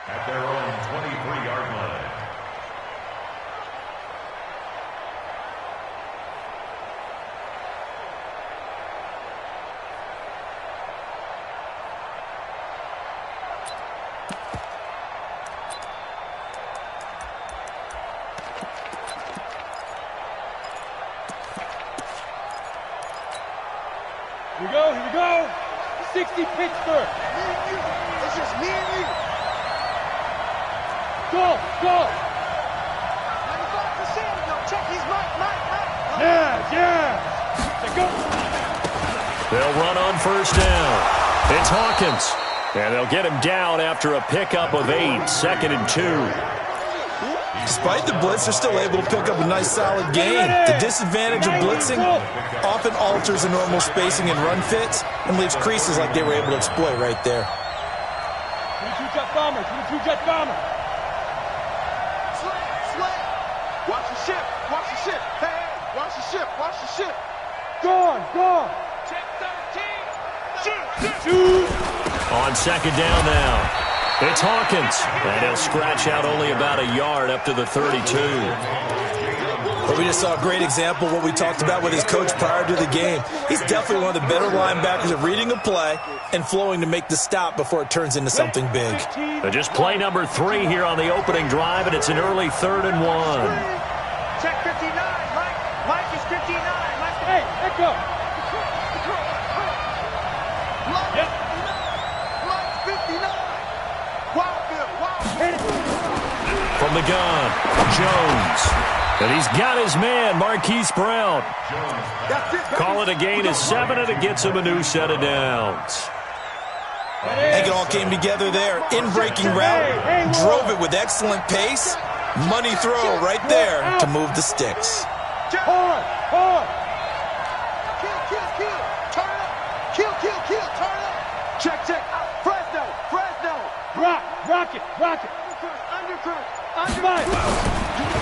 At their own 23-yard line. Here we go. 60 Pittsburgh. It's just me and you. Go. 95%. Yo, check his mic. Yeah. Go. They'll run on first down. It's Hawkins. And they'll get him down after a pickup of 8, 2nd and 2. Despite the blitz, they're still able to pick up a nice, solid gain. The disadvantage of blitzing often alters the normal spacing and run fits and leaves creases like they were able to exploit right there. 22 jet bomber. Slant. Watch the ship. Hey, watch the ship. Gone. Check 13. Shoot. On second down now. It's Hawkins, and he'll scratch out only about a yard up to the 32. But we just saw a great example of what we talked about with his coach prior to the game. He's definitely one of the better linebackers at reading a play and flowing to make the stop before it turns into something big. Just play number 3 here on the opening drive, and it's an early 3rd and 1. Check 59. Mike is 59. Hey, let go. Yep. Mike's 59. Wild. From the gun, Jones. And he's got his man, Marquise Brown. Call it a gain of 7, and it gets him a new set of downs. I think it all came together there. In-breaking route, drove it with excellent pace. Money throw right there to move the sticks. Hard. Kill. Turn up. Kill. Turn up. Check. Fresno. Rocket. Under.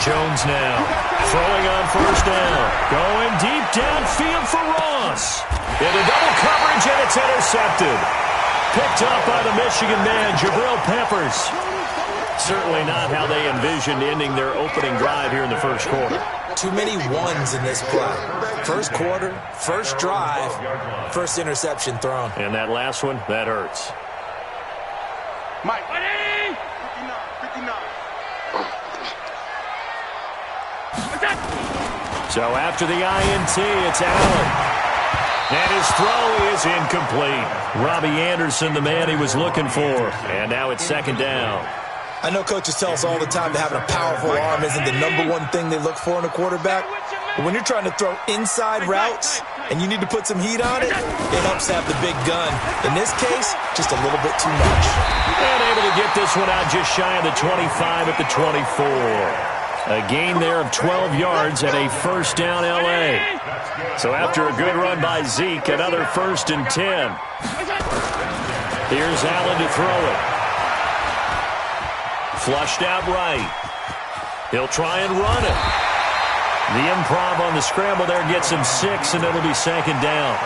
Jones now, throwing on first down. Going deep downfield for Ross. Into double coverage, and it's intercepted. Picked up by the Michigan man, Jabril Peppers. Certainly not how they envisioned ending their opening drive here in the first quarter. Too many ones in this play. First quarter, first drive, first interception thrown. And that last one, that hurts. Mike. 59. So after the INT, it's Allen. And his throw is incomplete. Robbie Anderson, the man he was looking for. And now it's second down. I know coaches tell us all the time that having a powerful arm isn't the #1 thing they look for in a quarterback. But when you're trying to throw inside routes and you need to put some heat on it, it helps to have the big gun. In this case, just a little bit too much. And able to get this one out just shy of the 25 at the 24. A gain there of 12 yards and a first down L.A. So after a good run by Zeke, another 1st and 10. Here's Allen to throw it. Flushed out right. He'll try and run it. The improv on the scramble there gets him 6, and it'll be second down.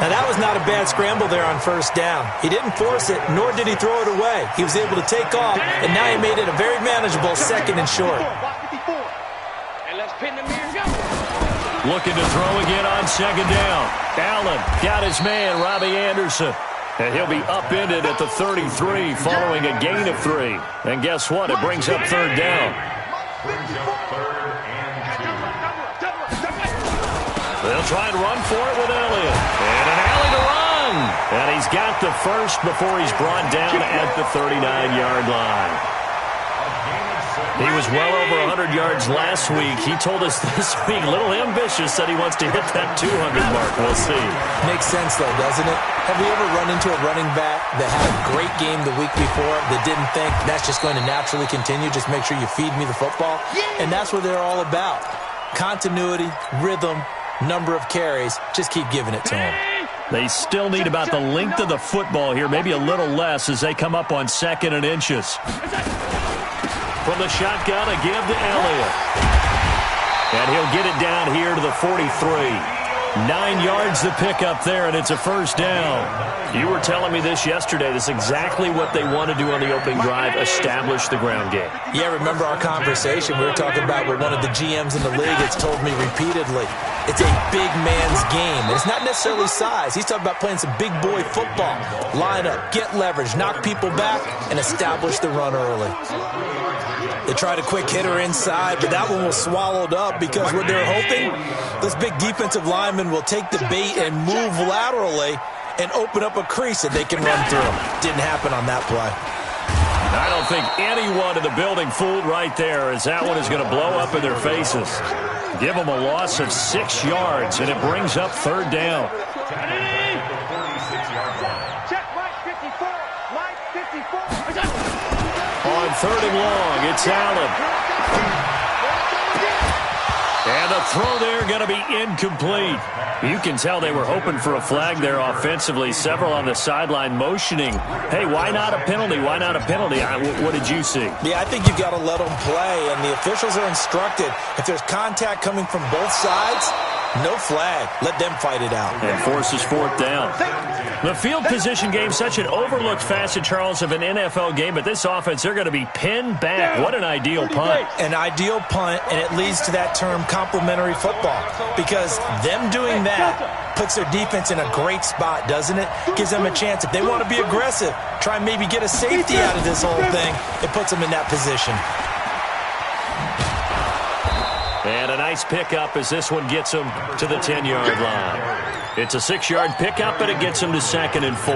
Now, that was not a bad scramble there on first down. He didn't force it, nor did he throw it away. He was able to take off, and now he made it a very manageable 2nd and short. Looking to throw again on second down. Allen got his man, Robbie Anderson. And he'll be upended at the 33 following a gain of 3. And guess what? It brings up 3rd down. They'll try and run for it with Elliott. And an alley to run. And he's got the first before he's brought down at the 39-yard line. He was well over 100 yards last week. He told us this week, a little ambitious, said he wants to hit that 200 mark. We'll see. Makes sense, though, doesn't it? Have we ever run into a running back that had a great game the week before that didn't think that's just going to naturally continue? Just make sure you feed me the football. And that's what they're all about. Continuity, rhythm, number of carries. Just keep giving it to them. They still need about the length of the football here, maybe a little less as they come up on 2nd and inches. From the shotgun, a give to Elliott. And he'll get it down here to the 43. 9 yards to pick up there, and it's a first down. You were telling me this yesterday. This is exactly what they want to do on the opening drive, establish the ground game. Yeah, remember our conversation. We were talking about what one of the GMs in the league has told me repeatedly. It's a big man's game. And it's not necessarily size. He's talking about playing some big boy football. Line up, get leverage, knock people back, and establish the run early. They tried a quick hitter inside, but that one was swallowed up because what they're hoping, those big defensive linemen will take the bait and move laterally and open up a crease that they can run through. Didn't happen on that play. I don't think anyone in the building fooled right there, as that one is going to blow up in their faces. Give them a loss of 6 yards, and it brings up third down. Check, Mike 54. Mike 54. On third and long, it's Allen. And the throw there going to be incomplete. You can tell they were hoping for a flag there offensively. Several on the sideline motioning, hey, why not a penalty? Why not a penalty? What did you see? Yeah, I think you've got to let them play, and the officials are instructed. If there's contact coming from both sides, no flag. Let them fight it out. And forces fourth down. The field position game, such an overlooked facet, Charles, of an NFL game, but this offense, they're going to be pinned back. What an ideal punt. An ideal punt, and it leads to that term complementary football, because them doing that puts their defense in a great spot, doesn't it? Gives them a chance. If they want to be aggressive, try and maybe get a safety out of this whole thing, it puts them in that position. And a nice pickup as this one gets them to the 10-yard line. It's a 6-yard pickup, and it gets them to 2nd and 4.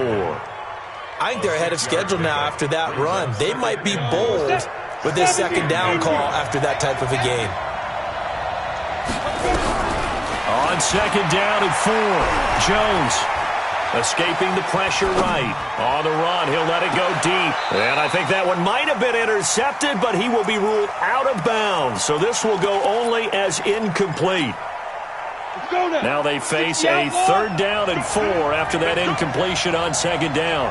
I think they're ahead of schedule now after that run. They might be bold with this second down call after that type of a game. On 2nd down and 4, Jones escaping the pressure right. On the run, he'll let it go deep. And I think that one might have been intercepted, but he will be ruled out of bounds. So this will go only as incomplete. Now they face a 3rd down and 4 after that incompletion on 2nd down.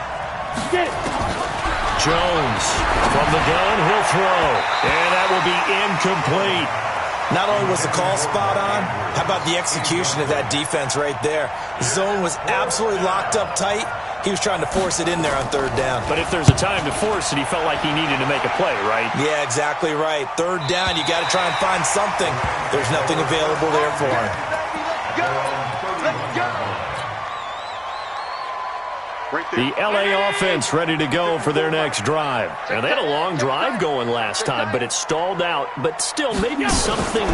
Jones from the gun, he'll throw. And that will be incomplete. Not only was the call spot on, how about the execution of that defense right there? The zone was absolutely locked up tight. He was trying to force it in there on 3rd down. But if there's a time to force it, he felt like he needed to make a play, right? Yeah, exactly right. 3rd down, you got to try and find something. There's nothing available there for him. The L.A. offense ready to go for their next drive. And they had a long drive going last time, but it stalled out. But still, maybe something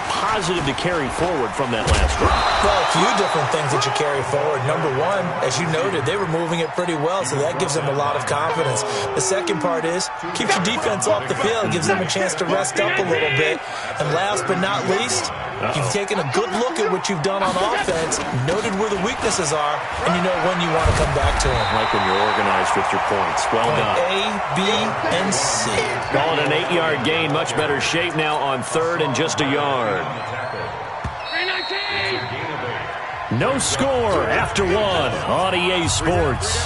positive to carry forward from that last drive. Well, a few different things that you carry forward. Number one, as you noted, they were moving it pretty well, so that gives them a lot of confidence. The second part is, keeps your defense off the field, gives them a chance to rest up a little bit. And last but not least, you've taken a good look at what you've done on offense, noted where the weaknesses are, and you know when you want to come back to them. Like when you're organized with your points. Well done. A, B, and C. Call it an 8-yard gain. Much better shape now on 3rd and just a yard. No score after 1 on EA Sports.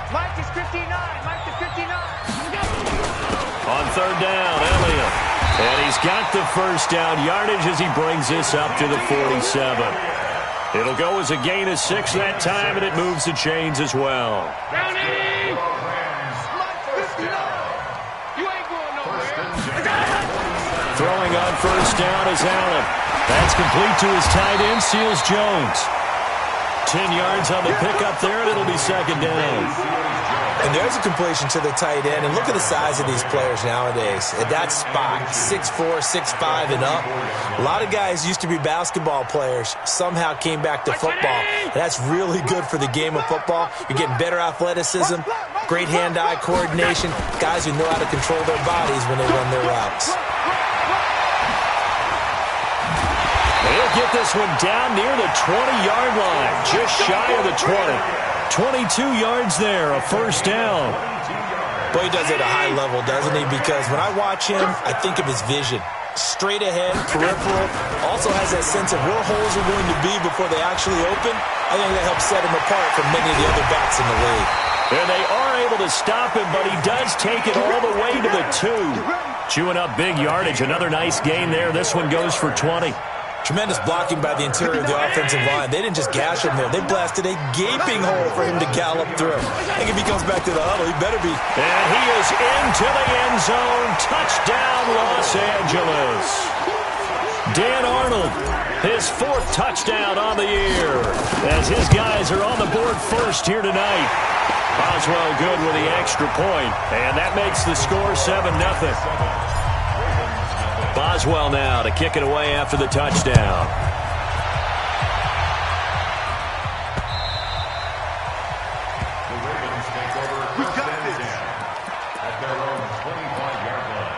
Mike is 59. Mike is 59. On 3rd down, Elliott. And he's got the first down yardage as he brings this up to the 47. It'll go as a gain of 6 that time, and it moves the chains as well. Throwing on first down is Allen. That's complete to his tight end, Seals Jones. 10 yards on the pickup there, and it'll be 2nd down. And there's a completion to the tight end. And look at the size of these players nowadays. At that spot, 6'4", 6'5", and up. A lot of guys used to be basketball players, somehow came back to football. And that's really good for the game of football. You're getting better athleticism, great hand-eye coordination, guys who know how to control their bodies when they run their routes. They'll get this one down near the 20-yard line, just shy of the 20. 22 yards there, a first down. Boy, he does it at a high level, doesn't he? Because when I watch him, I think of his vision. Straight ahead, peripheral, also has that sense of where holes are going to be before they actually open. I think that helps set him apart from many of the other backs in the league. And they are able to stop him, but he does take it all the way to the 2. Chewing up big yardage, another nice gain there. This one goes for 20. Tremendous blocking by the interior of the offensive line. They didn't just gash him there. They blasted a gaping hole for him to gallop through. I think if he comes back to the huddle, he better be. And he is into the end zone. Touchdown, Los Angeles. Dan Arnold, his 4th touchdown on the year, as his guys are on the board first here tonight. Boswell good with the extra point, and that makes the score 7-0. Boswell now to kick it away after the touchdown. The Ravens take over first and 10 at their own 25-yard line.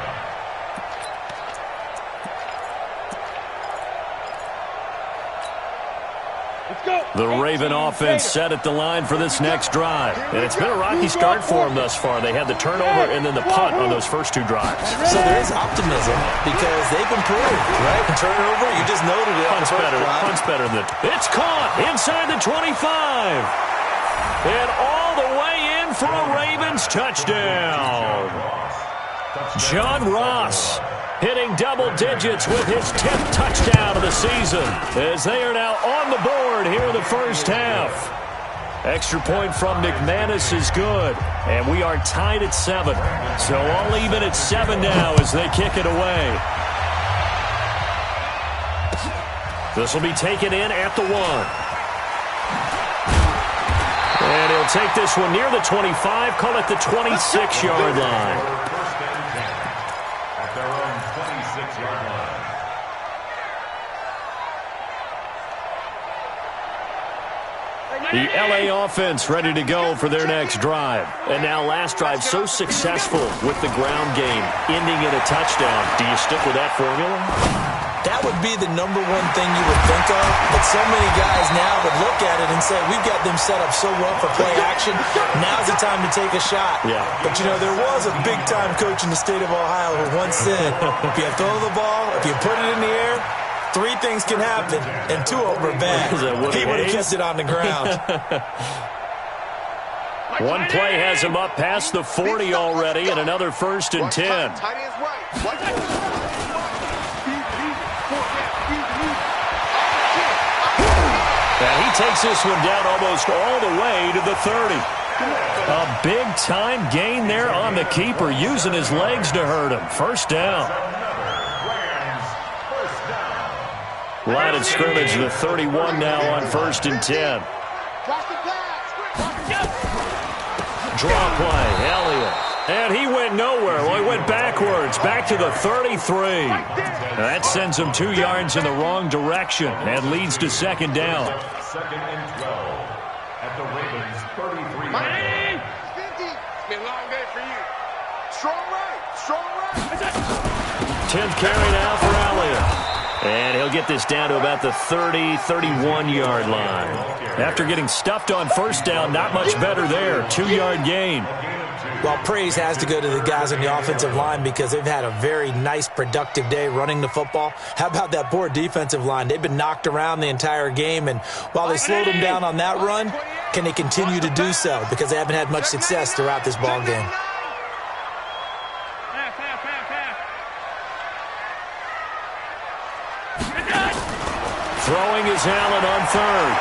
The Raven offense set at the line for this next drive. And it's been a rocky start for them thus far. They had the turnover and then the punt on those first 2 drives. So there is optimism because they've improved, right? The turnover, you just noted it. Punt's better than it's caught inside the 25. And all the way in for a Ravens touchdown. John Ross hitting double digits with his 10th touchdown of the season, as they are now on the board here in the first half. Extra point from McManus is good, and we are tied at 7. So all even at 7 now as they kick it away. This will be taken in at the 1. And he'll take this one near the 25, call it the 26-yard line. The L.A. offense ready to go for their next drive. And now last drive so successful with the ground game, ending in a touchdown. Do you stick with that formula? That would be the #1 thing you would think of, but so many guys now would look at it and say, we've got them set up so well for play action, now's the time to take a shot. Yeah. But, you know, there was a big-time coach in the state of Ohio who once said, if you throw the ball, if you put it in the air, 3 things can happen, and 2 of them are bad. He would have kept it on the ground. One play has him up past the 40 already, and another 1st and 10. And he takes this one down almost all the way to the 30. A big-time gain there on the keeper, using his legs to hurt him. 1st down. Line of scrimmage, the 31 now on 1st and 10. Draw play, Elliott. And he went nowhere. Well, he went backwards, back to the 33. That sends him 2 yards in the wrong direction and leads to 2nd down. 2nd and 12 at the Ravens' 33. It's been a long day for you. Strong right. 10th carry now for Elliott. And he'll get this down to about the 30, 31-yard line. After getting stuffed on 1st down, not much better there. 2-yard gain. Well, praise has to go to the guys on the offensive line because they've had a very nice, productive day running the football. How about that poor defensive line? They've been knocked around the entire game, and while they slowed them down on that run, can they continue to do so? Because they haven't had much success throughout this ball game. Throwing is Allen on 3rd.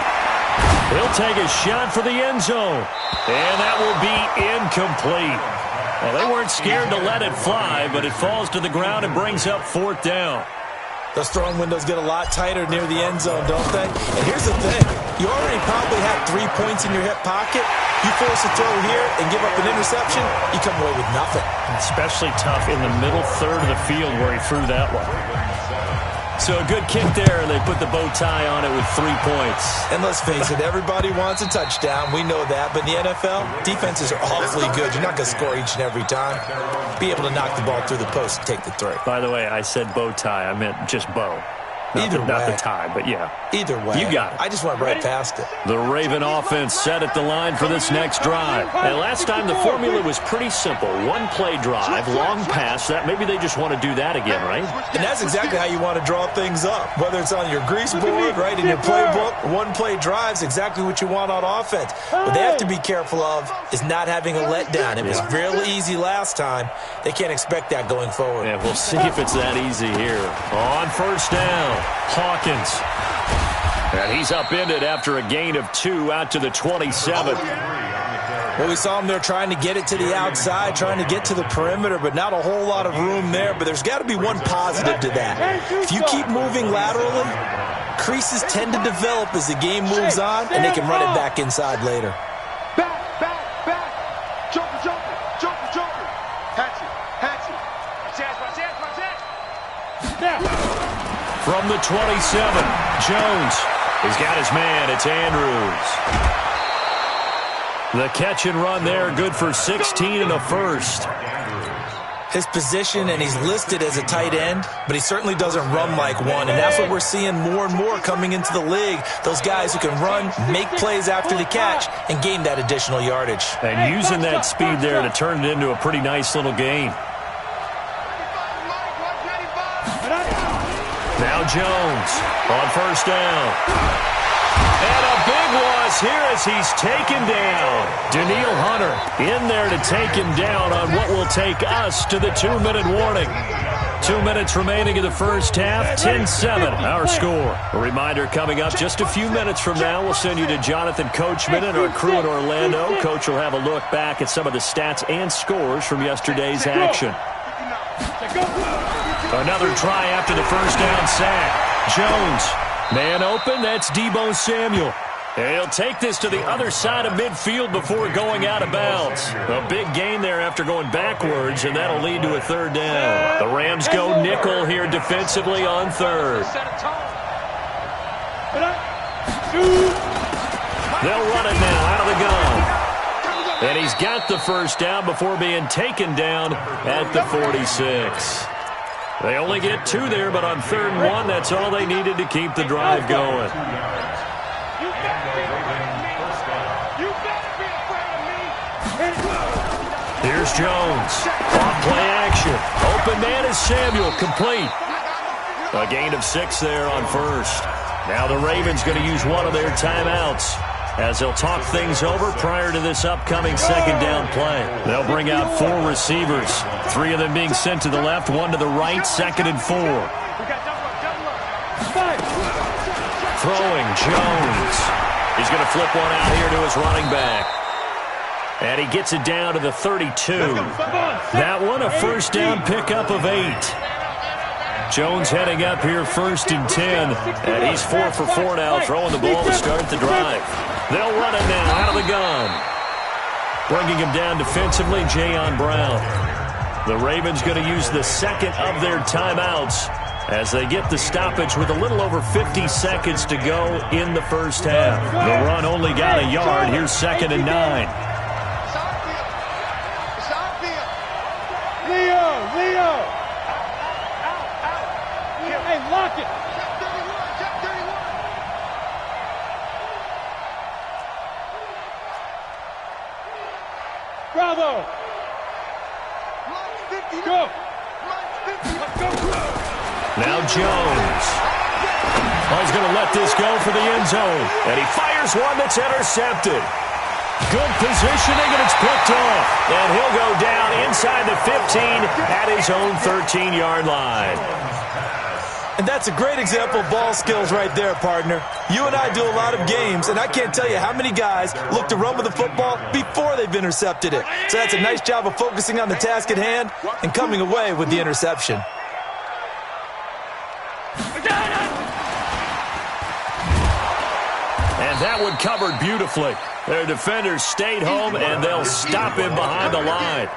He'll take a shot for the end zone. And that will be incomplete. Well, they weren't scared to let it fly, but it falls to the ground and brings up 4th down. Those throwing windows get a lot tighter near the end zone, don't they? And here's the thing. You already probably had 3 points in your hip pocket. You force a throw here and give up an interception, you come away with nothing. Especially tough in the middle 3rd of the field where he threw that one. So a good kick there, and they put the bow tie on it with 3 points. And let's face it, everybody wants a touchdown. We know that. But in the NFL, defenses are awfully good. You're not going to score each and every time. Be able to knock the ball through the post and take the 3. By the way, I said bow tie. I meant just bow. Not the tie, but yeah. Either way. You got it. I just went right past it. The Raven offense set at the line for this next drive. And last time the formula was pretty simple. 1-play drive, long pass. That maybe they just want to do that again, right? And that's exactly how you want to draw things up. Whether it's on your grease board, right, in your playbook, 1-play drive's exactly what you want on offense. What they have to be careful of is not having a letdown. It was real easy last time. They can't expect that going forward. Yeah, we'll see if it's that easy here. On 1st down. Hawkins. And he's upended after a gain of 2 out to the 27. Well, we saw him there trying to get it to the outside, trying to get to the perimeter, but not a whole lot of room there. But there's got to be one positive to that. If you keep moving laterally, creases tend to develop as the game moves on, and they can run it back inside later. Back. Jumper. Hatch it. From the 27, Jones. He's got his man. It's Andrews. The catch and run there, good for 16 and a first. His position, and he's listed as a tight end, but he certainly doesn't run like one, and that's what we're seeing more and more coming into the league. Those guys who can run, make plays after the catch, and gain that additional yardage. And using that speed there to turn it into a pretty nice little gain. Now Jones on first down. And a big loss here as he's taken down. Daniil Hunter in there to take him down on what will take us to the 2-minute warning. 2 minutes remaining in the first half, 10-7 our score. A reminder coming up just a few minutes from now, we'll send you to Jonathan Coachman and our crew in Orlando. Coach will have a look back at some of the stats and scores from yesterday's action. Another try after the first down sack. Jones. Man open, that's Deebo Samuel. And he'll take this to the other side of midfield before going out of bounds. A big gain there after going backwards, and that'll lead to a third down. The Rams go nickel here defensively on third. They'll run it now out of the gun. And he's got the first down before being taken down at the 46. They only get 2 there, but on 3rd and 1, that's all they needed to keep the drive going. Here's Jones. Off play action. Open man is Samuel. Complete. A gain of 6 there on first. Now the Ravens going to use one of their timeouts as they'll talk things over prior to this upcoming second down play. They'll bring out 4 receivers, 3 of them being sent to the left, 1 to the right, 2nd and 4. Throwing Jones. He's going to flip one out here to his running back. And he gets it down to the 32. That one, a first down pickup of 8. Jones heading up here 1st and 10. And he's 4 for 4 now, throwing the ball to start the drive. They'll run it now out of the gun. Bringing him down defensively, Jayon Brown. The Ravens going to use the 2nd of their timeouts as they get the stoppage with a little over 50 seconds to go in the first half. The run only got a yard. Here's 2nd and 9. Leo! Hey, lock it! Bravo! Go! Now Jones. Oh, he's going to let this go for the end zone. And he fires one that's intercepted. Good positioning, and it's picked off. And he'll go down inside the 15 at his own 13-yard line. And that's a great example of ball skills right there, partner. You and I do a lot of games, and I can't tell you how many guys look to run with the football before they've intercepted it. So that's a nice job of focusing on the task at hand and coming away with the interception. And that one covered beautifully. Their defenders stayed home, and they'll stop him behind the line.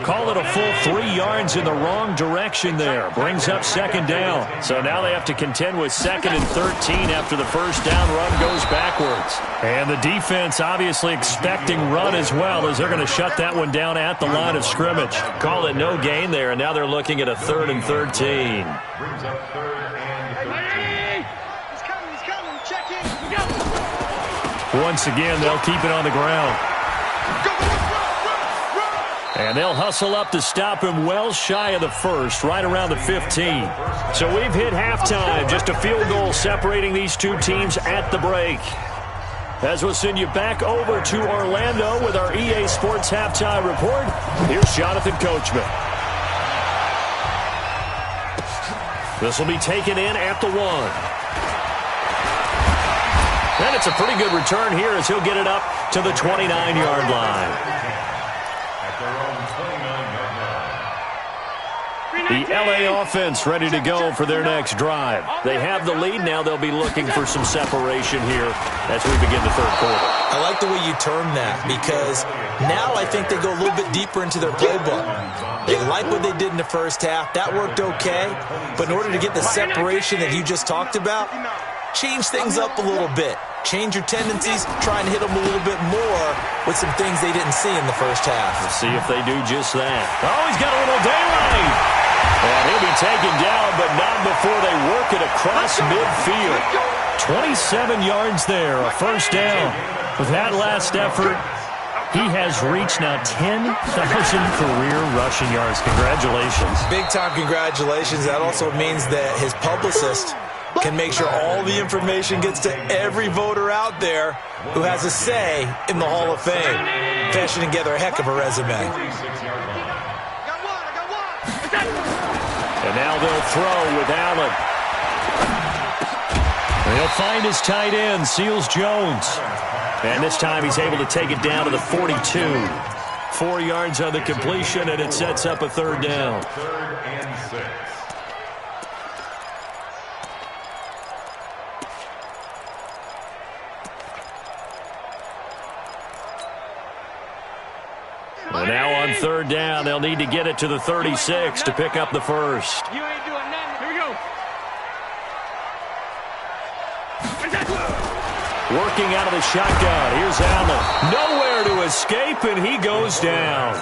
Call it a full 3 yards in the wrong direction there. Brings up 2nd down. So now they have to contend with 2nd and 13 after the first down run goes backwards. And the defense obviously expecting run as well, as they're going to shut that one down at the line of scrimmage. Call it no gain there, and now they're looking at a 3rd and 13. Brings up 3rd and 13. He's coming. Check in. Once again, they'll keep it on the ground. And they'll hustle up to stop him well shy of the 1st, right around the 15. So we've hit halftime, just a field goal separating these two teams at the break. As we'll send you back over to Orlando with our EA Sports Halftime Report, here's Jonathan Coachman. This will be taken in at the 1. And it's a pretty good return here as he'll get it up to the 29-yard line. The LA offense ready to go for their next drive. They have the lead. Now they'll be looking for some separation here as we begin the third quarter. I like the way you term that because now I think they go a little bit deeper into their playbook. They like what they did in the first half. That worked okay. But in order to get the separation that you just talked about, change things up a little bit. Change your tendencies, try and hit them a little bit more with some things they didn't see in the first half. We'll see if they do just that. Oh, he's got a little daylight. And he'll be taken down, but not before they work it across midfield. 27 yards there, a first down. With that last effort, he has reached now 10,000 career rushing yards. Congratulations. Big-time congratulations. That also means that his publicist can make sure all the information gets to every voter out there who has a say in the Hall of Fame. Fashioning together a heck of a resume. And now they'll throw with Allen. And he'll find his tight end, Seals Jones. And this time he's able to take it down to the 42. 4 yards on the completion, and it sets up a third down. 3rd and 6. And now on third down, they'll need to get it to the 36 to pick up the first. You ain't doing nothing. Here we go. Working out of the shotgun. Here's Allen. Nowhere to escape, and he goes down.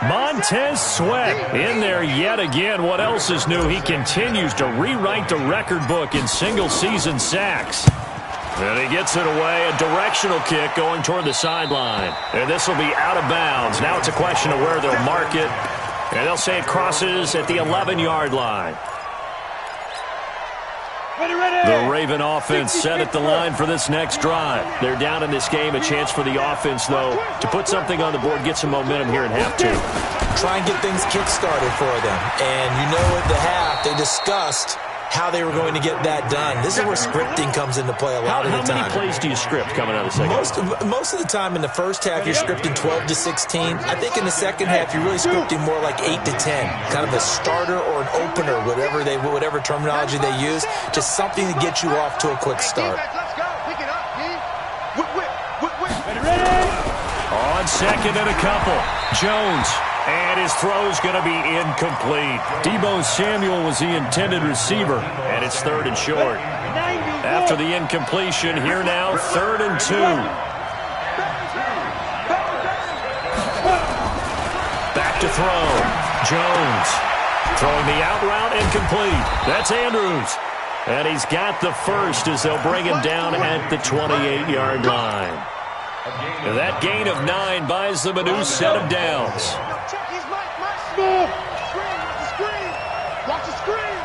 Montez Sweat in there yet again. What else is new? He continues to rewrite the record book in single-season sacks. And he gets it away, a directional kick going toward the sideline. And this will be out of bounds. Now it's a question of where they'll mark it. And they'll say it crosses at the 11-yard line. The Raven offense set at the line for this next drive. They're down in this game. A chance for the offense, though, to put something on the board, get some momentum here in half 2. Try and get things kick-started for them. And you know at the half, they discussed how they were going to get that done. This is where scripting comes into play a lot of the time. How many plays do you script coming out of the second half? Most of the time in the first half, you're scripting 12 to 16. I think in the second half, you're really scripting more like 8 to 10. Kind of a starter or an opener, whatever terminology they use. Just something to get you off to a quick start. On second and a couple, Jones. And his throw's going to be incomplete. Deebo Samuel was the intended receiver, and it's 3rd and short. After the incompletion, here now, 3rd and 2. Back to throw. Jones throwing the out route, incomplete. That's Andrews. And he's got the first as they'll bring him down at the 28-yard line. And that gain of 9 buys them a new set of downs. Watch the screen.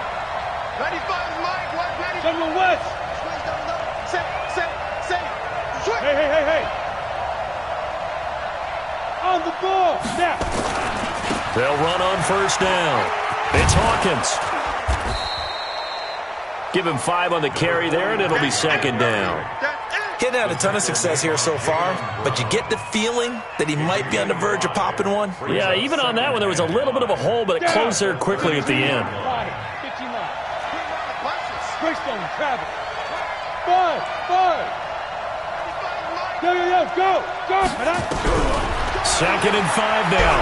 95 Mike. Watch 95. Someone West. Say. Hey. On the ball. Now. They'll run on first down. It's Hawkins. Give him 5 on the carry there, and it'll be second down. Getting had a ton of success here so far, but you get the feeling that he might be on the verge of popping one. Yeah, even on that one, there was a little bit of a hole, but it closed there quickly at the end. 15 line. Greystone, travel. 5. Yo, go. Second and 5 now.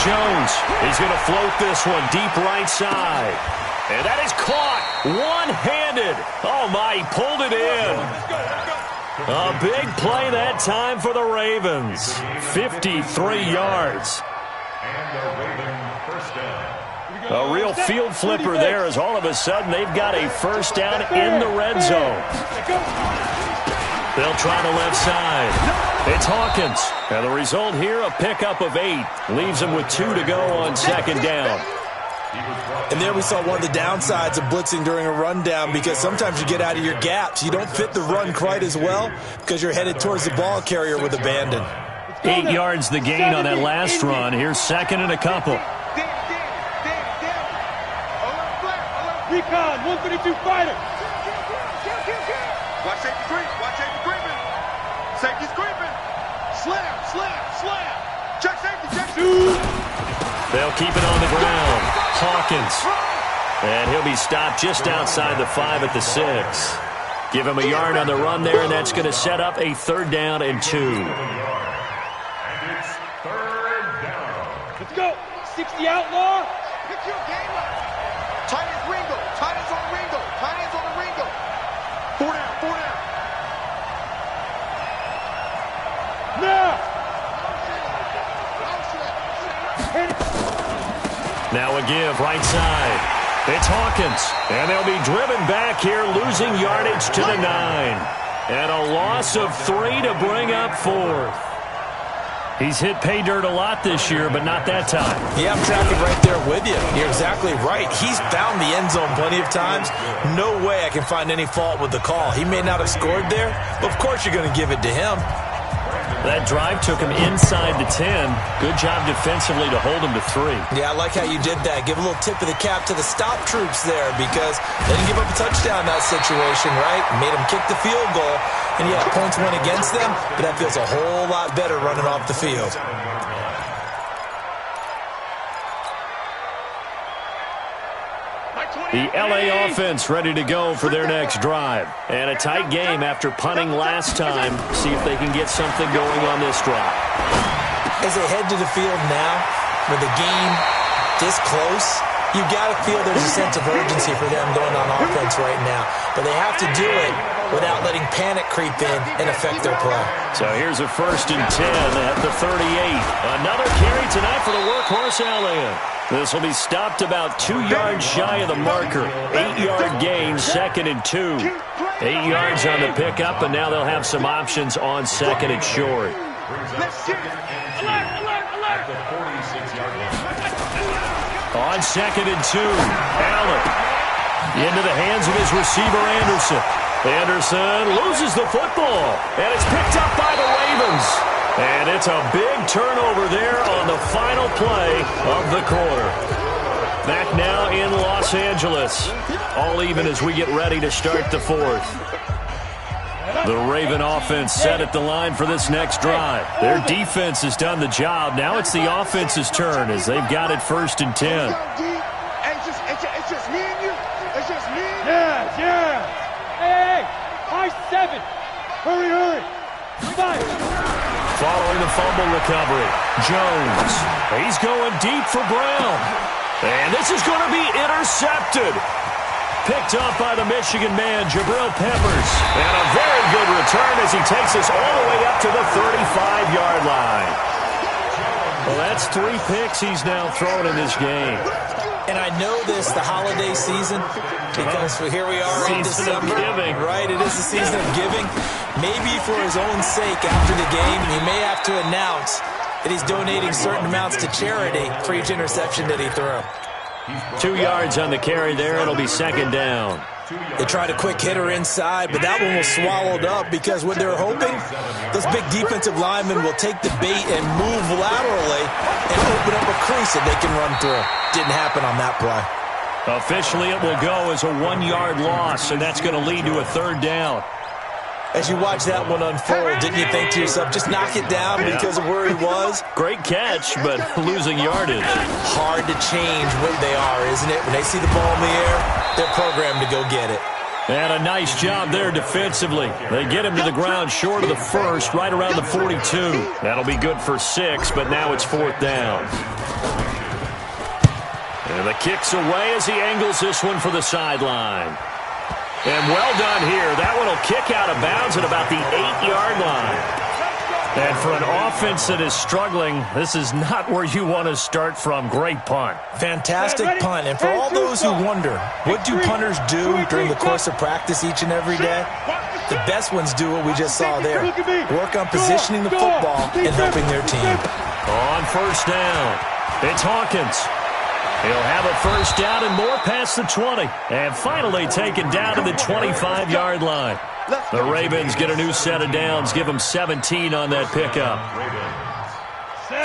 Jones, he's going to float this one deep right side. And that is caught one-handed. Oh, my, he pulled it in. A big play that time for the Ravens. 53 yards. And the Raven first down. A real field flipper there as all of a sudden they've got a first down in the red zone. They'll try the left side. It's Hawkins. And the result here, a pickup of 8. Leaves them with 2 to go on second down. And there we saw one of the downsides of blitzing during a rundown because sometimes you get out of your gaps. You don't fit the run quite as well because you're headed towards the ball carrier with abandon. 8 yards the gain on that last run. Here's second and a couple. Recon, 132 fighter. Watch safety creep. Watch safety creeping. Safety's creeping. Slam, slam, slam. Check safety, check safety. They'll keep it on the ground. Hawkins. And he'll be stopped just outside the 5 at the 6. Give him a yard on the run there, and that's going to set up a 3rd down and 2. And it's 3rd down. Let's go. 60 outlaw. Pick your game up. Tight ends Ringo. Tight ends on Ringo. Tight ends on the Ringo. 4 down, 4 down. Now. Now a give, right side. It's Hawkins, and they'll be driven back here, losing yardage to the 9. And a loss of 3 to bring up 4th. He's hit pay dirt a lot this year, but not that time. Yeah, I'm tracking right there with you. You're exactly right. He's found the end zone plenty of times. No way I can find any fault with the call. He may not have scored there, but of course you're going to give it to him. That drive took him inside the 10. Good job defensively to hold him to 3. Yeah, I like how you did that. Give a little tip of the cap to the stop troops there because they didn't give up a touchdown in that situation, right? Made them kick the field goal, and yeah, points went against them, but that feels a whole lot better running off the field. The LA offense ready to go for their next drive. And a tight game after punting last time. See if they can get something going on this drive. As they head to the field now, with the game this close, you got to feel there's a sense of urgency for them going on offense right now. But they have to do it without letting panic creep in and affect their play. So here's a 1st and 10 at the 38. Another carry tonight for the workhorse Elliott. This will be stopped about 2 yards shy of the marker. 8-yard gain, 2nd and 2. 8 yards on the pickup, and now they'll have some options on 2nd and short. On 2nd and 2, Allen into the hands of his receiver, Anderson. Anderson loses the football, and it's picked up by the Ravens. And it's a big turnover there on the final play of the quarter. Back now in Los Angeles. All even as we get ready to start the 4th. The Raven offense set at the line for this next drive. Their defense has done the job. Now it's the offense's turn as they've got it 1st and 10. It's just me and you. It's just me and you. Yeah. Hey. High 7. Hurry. 5. Following the fumble recovery, Jones. He's going deep for Brown. And this is going to be intercepted. Picked up by the Michigan man, Jabril Peppers. And a very good return as he takes us all the way up to the 35-yard line. Well, that's 3 picks he's now thrown in this game. And I know this, the holiday season, because here we are in December. Giving. Right, it is the season of giving. Maybe for his own sake after the game, he may have to announce that he's donating certain amounts to charity for each interception that he threw. 2 yards on the carry there. It'll be 2nd down. They tried a quick hitter inside, but that one was swallowed up because what they're hoping, those big defensive linemen will take the bait and move laterally and open up a crease that they can run through. Didn't happen on that play. Officially, it will go as a 1-yard loss, and that's going to lead to a 3rd down. As you watch that one unfold, didn't you think to yourself, just knock it down because of where he was? Great catch, but losing yardage. Hard to change what they are, isn't it? When they see the ball in the air, they're programmed to go get it. And a nice job there defensively. They get him to the ground short of the 1st, right around the 42. That'll be good for 6, but now it's 4th down. And the kick's away as he angles this one for the sideline. And well done here. That one will kick out of bounds at about the 8-yard line. And for an offense that is struggling, this is not where you want to start from. Great punt. Fantastic punt. And for all those who wonder, what do punters do during the course of practice each and every day? The best ones do what we just saw there. Work on positioning the football and helping their team. On 1st down, it's Hawkins. He'll have a 1st down and more past the 20. And finally taken down to the 25-yard line. The Ravens get a new set of downs, give them 17 on that pickup.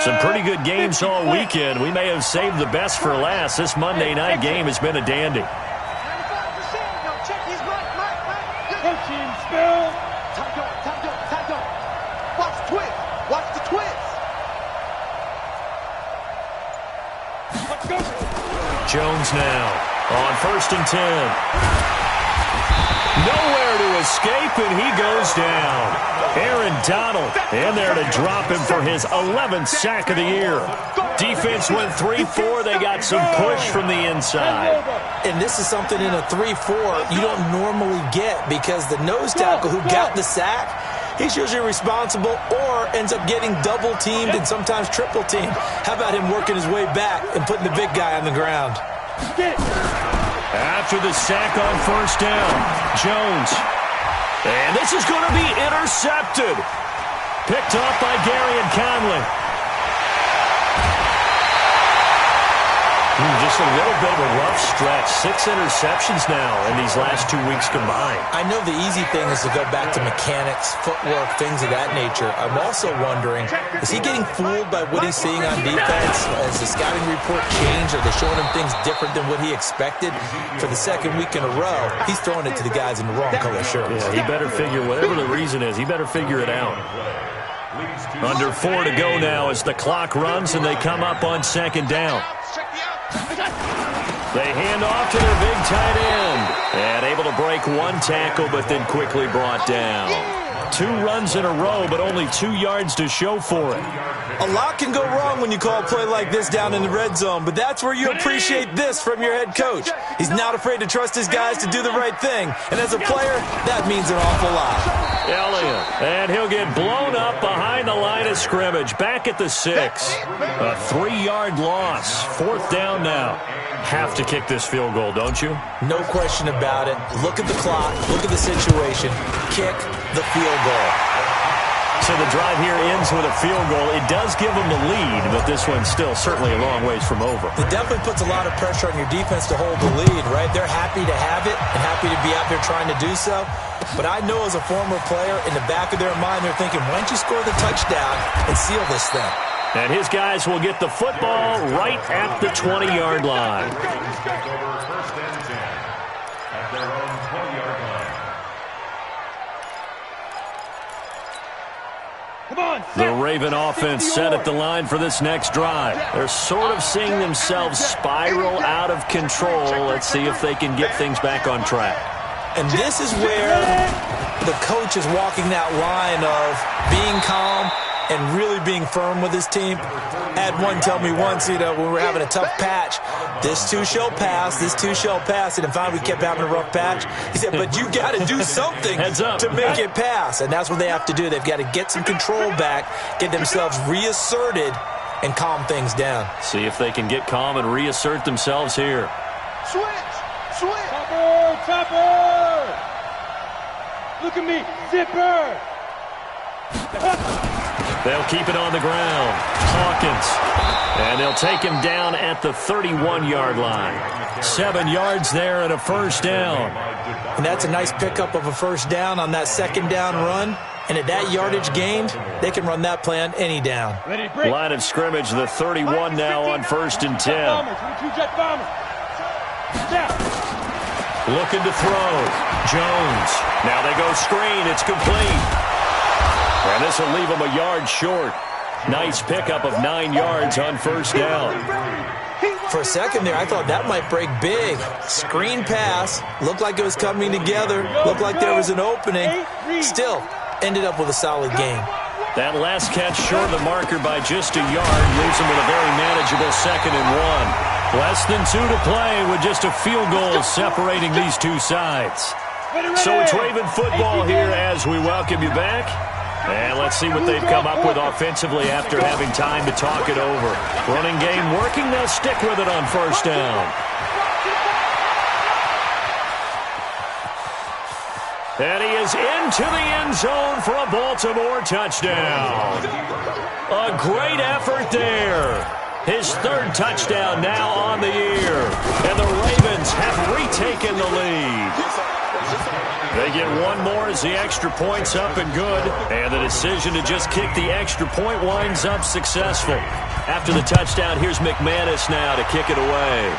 Some pretty good games all weekend. We may have saved the best for last. This Monday night game has been a dandy. Jones now on 1st and 10. Nowhere to escape, and he goes down. Aaron Donald in there to drop him for his 11th sack of the year. Defense went 3-4. They got some push from the inside. And this is something in a 3-4 you don't normally get, because the nose tackle who got the sack, he's usually responsible or ends up getting double-teamed and sometimes triple-teamed. How about him working his way back and putting the big guy on the ground? After the sack on 1st down, Jones. And this is going to be intercepted. Picked off by Gary and Conley. Just a little bit of a rough stretch. 6 interceptions now in these last 2 weeks combined. I know the easy thing is to go back to mechanics, footwork, things of that nature. I'm also wondering, is he getting fooled by what he's seeing on defense? Has the scouting report changed? Are they showing him things different than what he expected? For the second week in a row, he's throwing it to the guys in the wrong color shirts. Yeah, he better figure, whatever the reason is, he better figure it out. Under 4 to go now as the clock runs and they come up on 2nd down. They hand off to their big tight end. And able to break 1 tackle, but then quickly brought down. 2 runs in a row, but only 2 yards to show for it. A lot can go wrong when you call a play like this down in the red zone, but that's where you appreciate this from your head coach. He's not afraid to trust his guys to do the right thing. And as a player, that means an awful lot. Elliott, and he'll get blown up behind the line of scrimmage. Back at the 6. A 3-yard loss. 4th down now. Have to kick this field goal, don't you? No question about it. Look at the clock. Look at the situation. Kick the field goal. So the drive here ends with a field goal. It does give them the lead, but this one's still certainly a long ways from over. It definitely puts a lot of pressure on your defense to hold the lead, right? They're happy to have it and happy to be out there trying to do so. But I know as a former player, in the back of their mind, they're thinking, why don't you score the touchdown and seal this thing? And his guys will get the football right at the 20-yard line. The Raven offense set at the line for this next drive. They're sort of seeing themselves spiral out of control. Let's see if they can get things back on track. And this is where the coach is walking that line of being calm and really being firm with his team. I had one tell me once, when we were having a tough patch, this too shall pass, this too shall pass. And finally we kept having a rough patch. He said, but you got to do something to make it pass. And that's what they have to do. They've got to get some control back, get themselves reasserted, and calm things down. See if they can get calm and reassert themselves here. Switch! Chopper! Look at me, zipper! They'll keep it on the ground. Hawkins. And they'll take him down at the 31-yard line. 7 yards there and a 1st down. And that's a nice pickup of a 1st down on that 2nd down run. And at that yardage gained, they can run that play on any down. Line of scrimmage, the 31 now on 1st and 10. Looking to throw. Jones. Now they go screen. It's complete. And this will leave him a yard short. Nice pickup of 9 yards on 1st down. For a second there, I thought that might break big. Screen pass. Looked like it was coming together. Looked like there was an opening. Still, ended up with a solid game. That last catch short of the marker by just a yard leaves him with a very manageable 2nd and 1. Less than 2 to play with just a field goal separating these two sides. So it's Raven football here as we welcome you back. And let's see what they've come up with offensively after having time to talk it over. Running game working. They'll stick with it on 1st down. And he is into the end zone for a Baltimore touchdown. A great effort there. His 3rd touchdown now on the year. And the Ravens have retaken the lead. They get one more as the extra point's up and good. And the decision to just kick the extra point winds up successful. After the touchdown, here's McManus now to kick it away.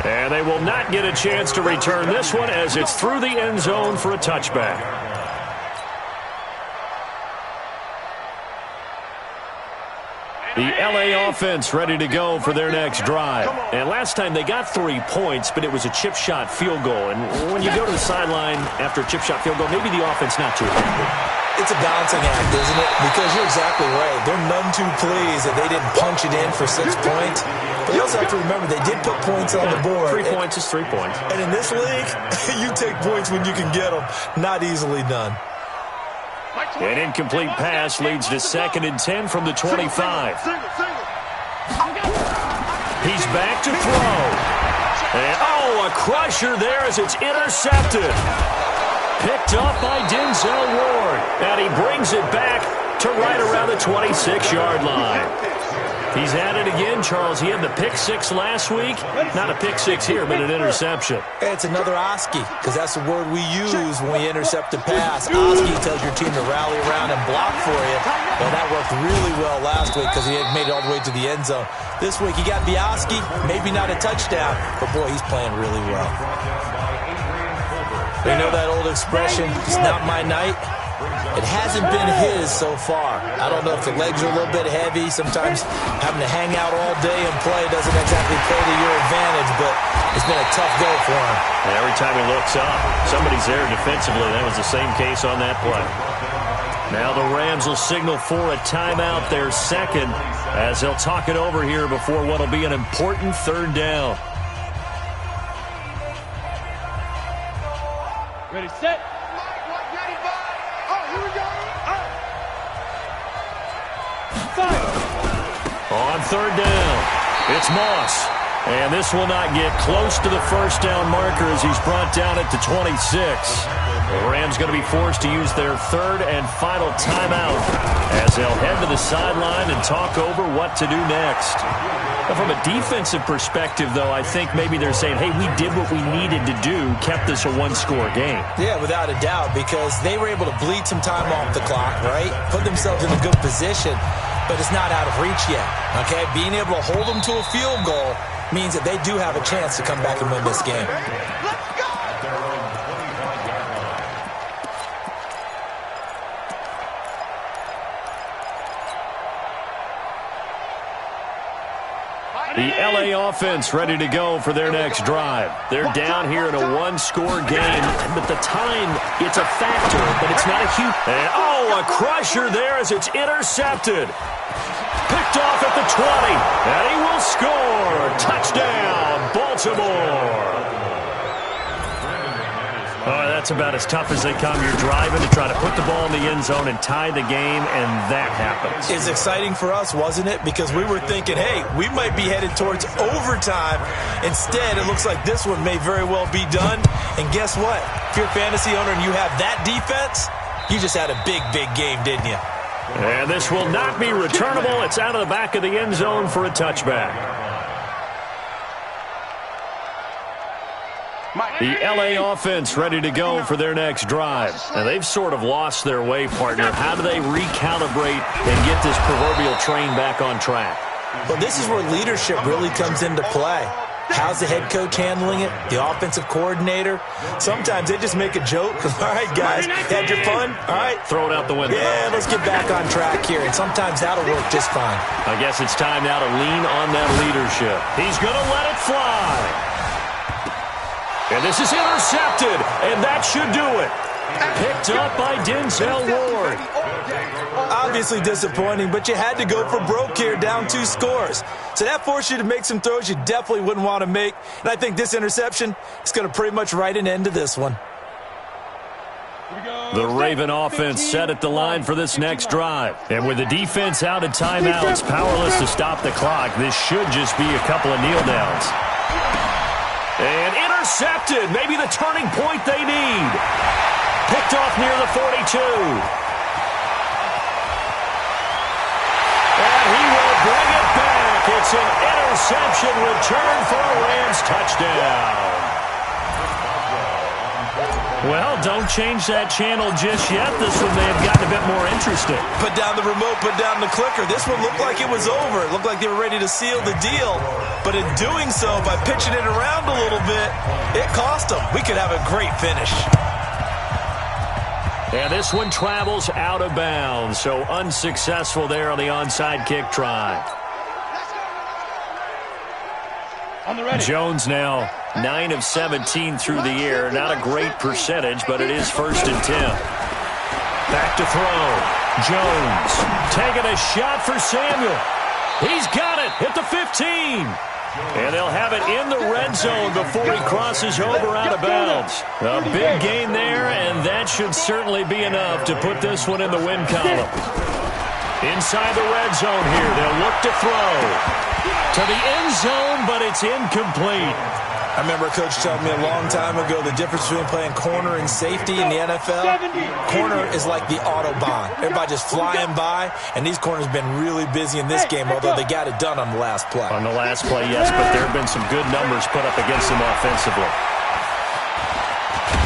And they will not get a chance to return this one as it's through the end zone for a touchback. The LA offense ready to go for their next drive. And last time they got 3 points, but it was a chip shot field goal. And when you go to the sideline after a chip shot field goal, maybe the offense not too happy. It's a balancing act, isn't it? Because you're exactly right. They're none too pleased that they didn't punch it in for 6 points. But you also have to remember they did put points on the board. 3 points is 3 points. And in this league, you take points when you can get them. Not easily done. An incomplete pass leads to 2nd and 10 from the 25. He's back to throw. And, a crusher there as it's intercepted. Picked up by Denzel Ward. And he brings it back to right around the 26-yard line. He's at it again, Charles. He had the pick 6 last week. Not a pick 6 here, but an interception. It's another Oski, because that's the word we use when we intercept a pass. Oski tells your team to rally around and block for you. Well, that worked really well last week because he had made it all the way to the end zone. This week, he got Bioski, maybe not a touchdown, but, boy, he's playing really well. You know that old expression, it's not my night? It hasn't been his so far. I don't know if the legs are a little bit heavy. Sometimes having to hang out all day and play doesn't exactly play to your advantage, but it's been a tough go for him. And every time he looks up, somebody's there defensively. That was the same case on that play. Now the Rams will signal for a timeout, their 2nd, as they'll talk it over here before what will be an important 3rd down. Ready, set. On 3rd down, it's Moss. And this will not get close to the 1st down marker as he's brought down at the 26. The Rams going to be forced to use their 3rd and final timeout as they'll head to the sideline and talk over what to do next. Now, from a defensive perspective, though, I think maybe they're saying, hey, we did what we needed to do, kept this a 1-score game. Yeah, without a doubt, because they were able to bleed some time off the clock, right? Put themselves in a good position, but it's not out of reach yet, okay? Being able to hold them to a field goal means that they do have a chance to come back and win this game. The LA offense ready to go for their next drive. They're down here in a 1-score game, but the time, it's a factor, but it's not a huge... And, a crusher there as it's intercepted. Picked off at the 20, and he will score. Touchdown, Baltimore. That's about as tough as they come. You're driving to try to put the ball in the end zone and tie the game, and that happens. It's exciting for us, wasn't it? Because we were thinking, hey, we might be headed towards overtime. Instead, it looks like this one may very well be done. And guess what? If you're a fantasy owner and you have that defense, you just had a big, big game, didn't you? And this will not be returnable. It's out of the back of the end zone for a touchback. The LA offense ready to go for their next drive. And they've sort of lost their way, partner. How do they recalibrate and get this proverbial train back on track? Well, this is where leadership really comes into play. How's the head coach handling it? The offensive coordinator? Sometimes they just make a joke. All right, guys, had your fun? All right. Throw it out the window. Yeah, let's get back on track here. And sometimes that'll work just fine. I guess it's time now to lean on that leadership. He's going to let it fly. And this is intercepted, and that should do it. Picked up by Denzel Ward. Obviously disappointing, but you had to go for broke here, down 2 scores. So that forced you to make some throws you definitely wouldn't want to make. And I think this interception is going to pretty much write an end to this one. The Raven offense set at the line for this next drive. And with the defense out of timeouts, powerless to stop the clock, this should just be a couple of kneel downs. And intercepted, maybe the turning point they need. Picked off near the 42. And he will bring it back. It's an interception return for a Rams touchdown. Well, don't change that channel just yet. This one may have gotten a bit more interesting. Put down the remote, put down the clicker. This one looked like it was over. It looked like they were ready to seal the deal. But in doing so, by pitching it around a little bit, it cost them. We could have a great finish. And this one travels out of bounds, so unsuccessful there on the onside kick try. Jones now 9 of 17 through the air. Not a great percentage, but it is 1st and 10. Back to throw. Jones taking a shot for Samuel. He's got it at the 15. And they'll have it in the red zone before he crosses over out of bounds. A big gain there, and that should certainly be enough to put this one in the win column. Inside the red zone here, they'll look to throw to the end zone, but it's incomplete. I remember a coach telling me a long time ago the difference between playing corner and safety in the NFL. Corner is like the Autobahn. Everybody just flying by, and these corners have been really busy in this game, although they got it done on the last play. On the last play, yes, but there have been some good numbers put up against them offensively.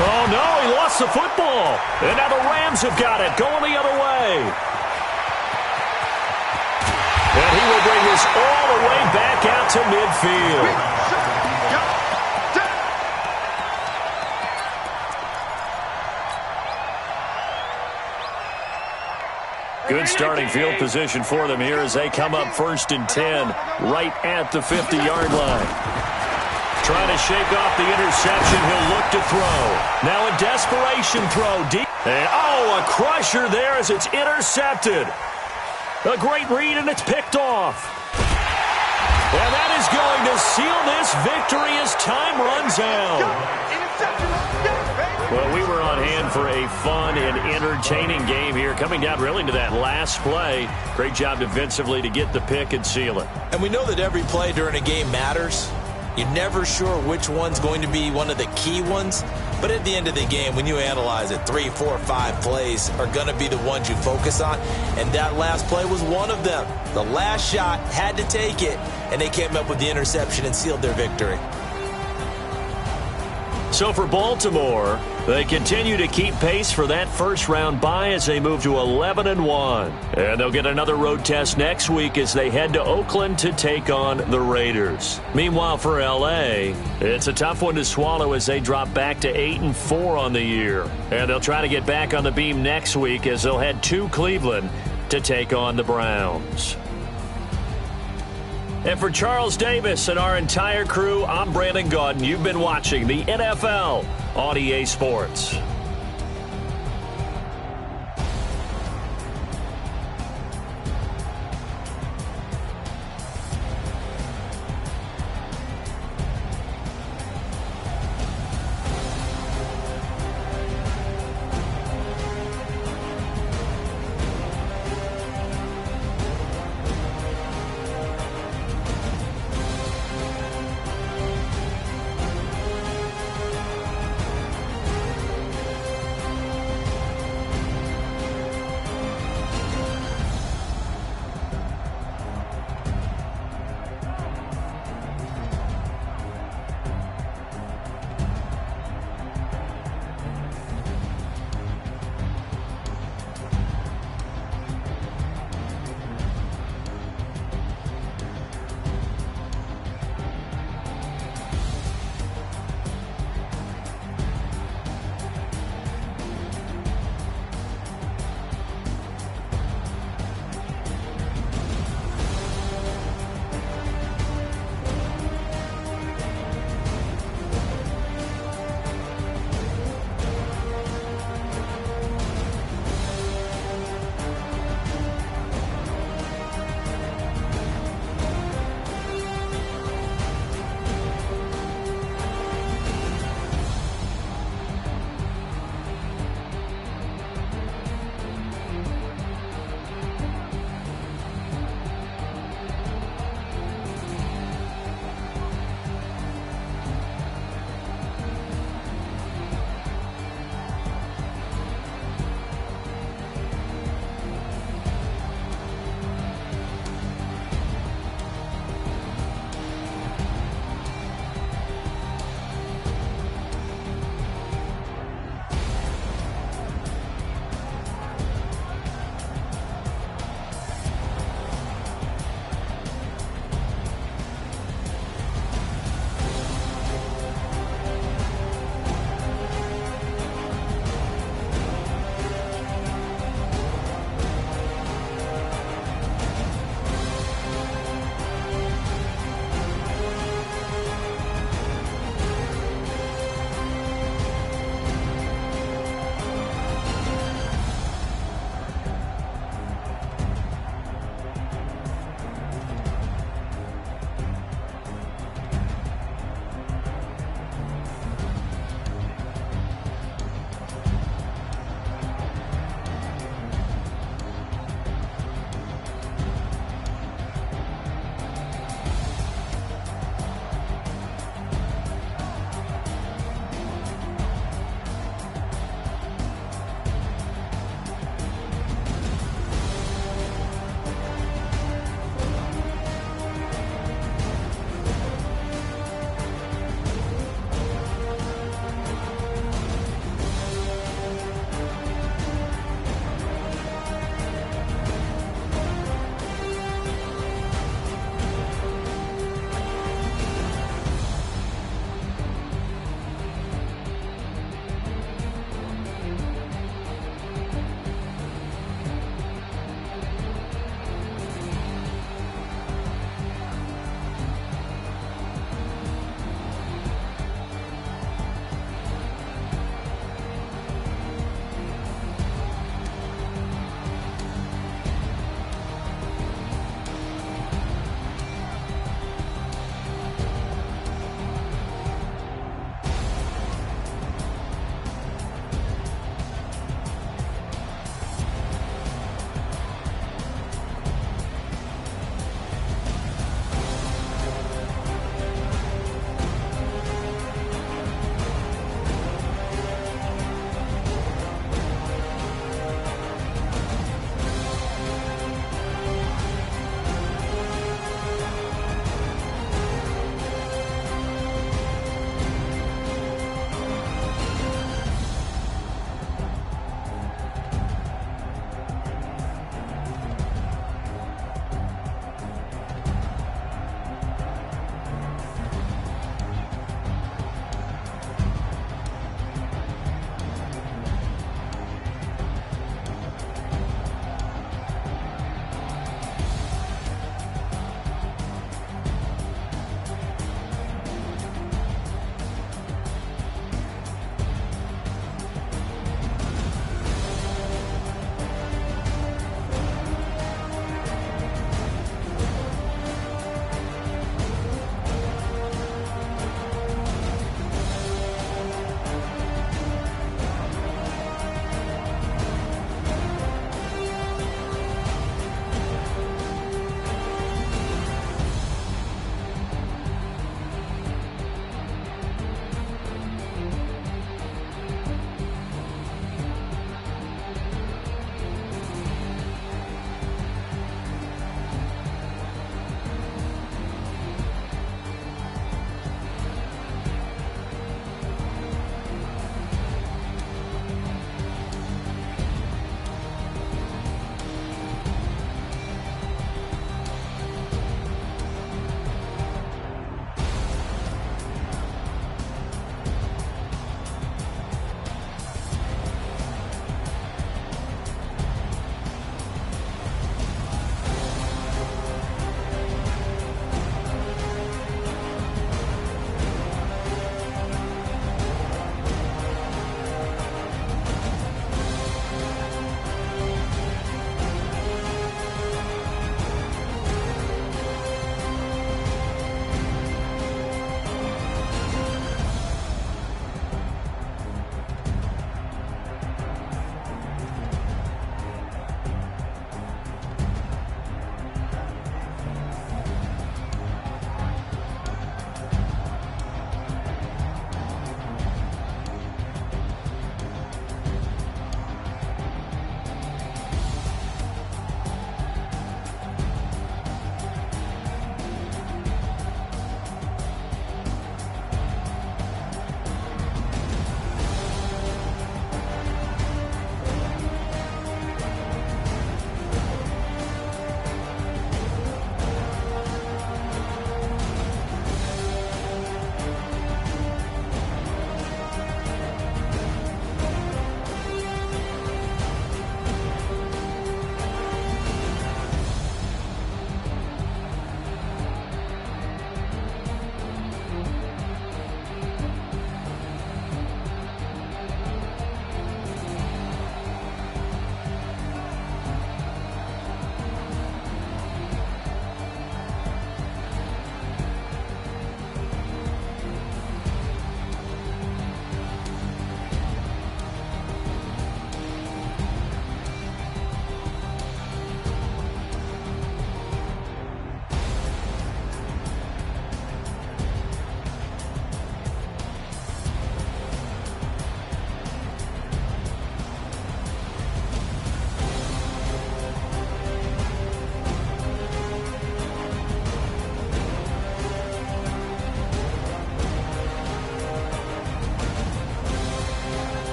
Oh, no, he lost the football. And now the Rams have got it, going the other way. And he will bring this all the way back out to midfield. Good starting field position for them here as they come up 1st and 10, right at the 50-yard line. Trying to shake off the interception. He'll look to throw. Now a desperation throw deep. And, oh, a crusher there as it's intercepted. A great read, and it's picked off. And that is going to seal this victory as time runs out. Well, we were on hand for a fun and entertaining game here, coming down really to that last play. Great job defensively to get the pick and seal it. And we know that every play during a game matters. You're never sure which one's going to be one of the key ones. But at the end of the game, when you analyze it, 3, 4, 5 plays are going to be the ones you focus on. And that last play was one of them. The last shot had to take it, and they came up with the interception and sealed their victory. So for Baltimore, they continue to keep pace for that first-round bye as they move to 11-1. And they'll get another road test next week as they head to Oakland to take on the Raiders. Meanwhile, for L.A., it's a tough one to swallow as they drop back to 8-4 on the year. And they'll try to get back on the beam next week as they'll head to Cleveland to take on the Browns. And for Charles Davis and our entire crew, I'm Brandon Gaudin. You've been watching the NFL on EA Sports.